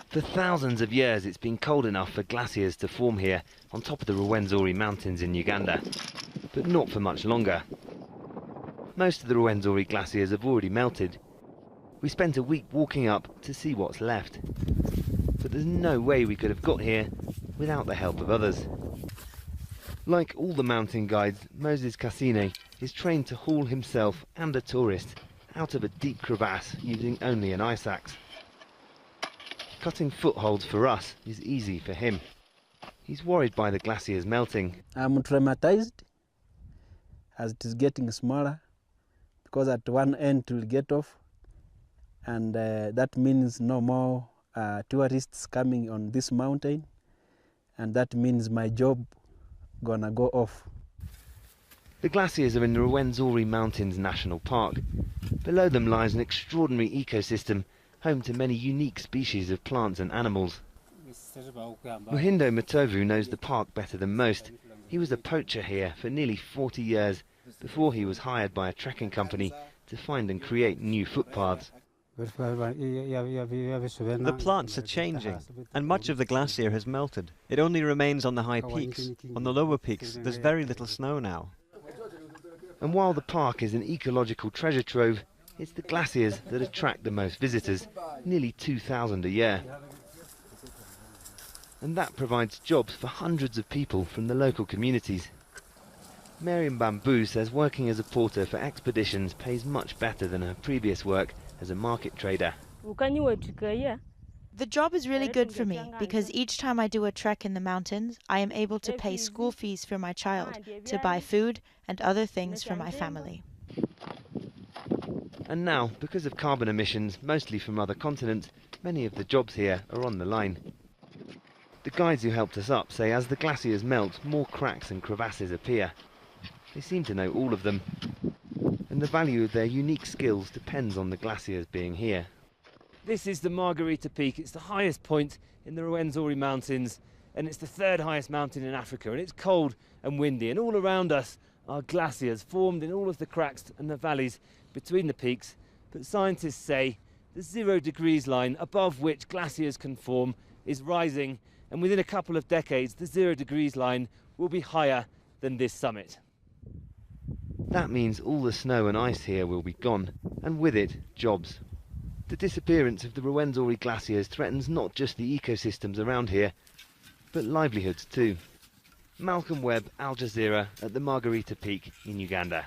For thousands of years it's been cold enough for glaciers to form here on top of the Rwenzori Mountains in Uganda, but not for much longer. Most of the Rwenzori glaciers have already melted. We spent a week walking up to see what's left, but there's no way we could have got here without the help of others. Like all the mountain guides, Moses Cassine is trained to haul himself and a tourist out of a deep crevasse using only an ice axe. Cutting footholds for us is easy for him. He's worried by the glaciers melting. I'm traumatized as it is getting smaller, because at one end it will get off, and that means no more tourists coming on this mountain, and that means my job gonna go off. The glaciers are in the Rwenzori Mountains National Park. Below them lies an extraordinary ecosystem, home to many unique species of plants and animals. Muhindo Matovu knows the park better than most. He was a poacher here for nearly 40 years before he was hired by a trekking company to find and create new footpaths. The plants are changing, and much of the glacier has melted. It only remains on the high peaks. On the lower peaks, there's very little snow now. And while the park is an ecological treasure trove, it's the glaciers that attract the most visitors, nearly 2,000 a year. And that provides jobs for hundreds of people from the local communities. Miriam Bamboo says working as a porter for expeditions pays much better than her previous work as a market trader. The job is really good for me because each time I do a trek in the mountains, I am able to pay school fees for my child, to buy food and other things for my family. And now, because of carbon emissions, mostly from other continents, many of the jobs here are on the line. The guides who helped us up say as the glaciers melt, more cracks and crevasses appear. They seem to know all of them, and the value of their unique skills depends on the glaciers being here. This is the Margarita Peak. It's the highest point in the Rwenzori Mountains, and it's the third highest mountain in Africa, and it's cold and windy, and all around us are glaciers formed in all of the cracks and the valleys between the peaks. But scientists say the 0 degrees line above which glaciers can form is rising, and within a couple of decades the 0 degrees line will be higher than this summit. That means all the snow and ice here will be gone, and with it, jobs. The disappearance of the Rwenzori glaciers threatens not just the ecosystems around here, but livelihoods too. Malcolm Webb, Al Jazeera, at the Margarita Peak in Uganda.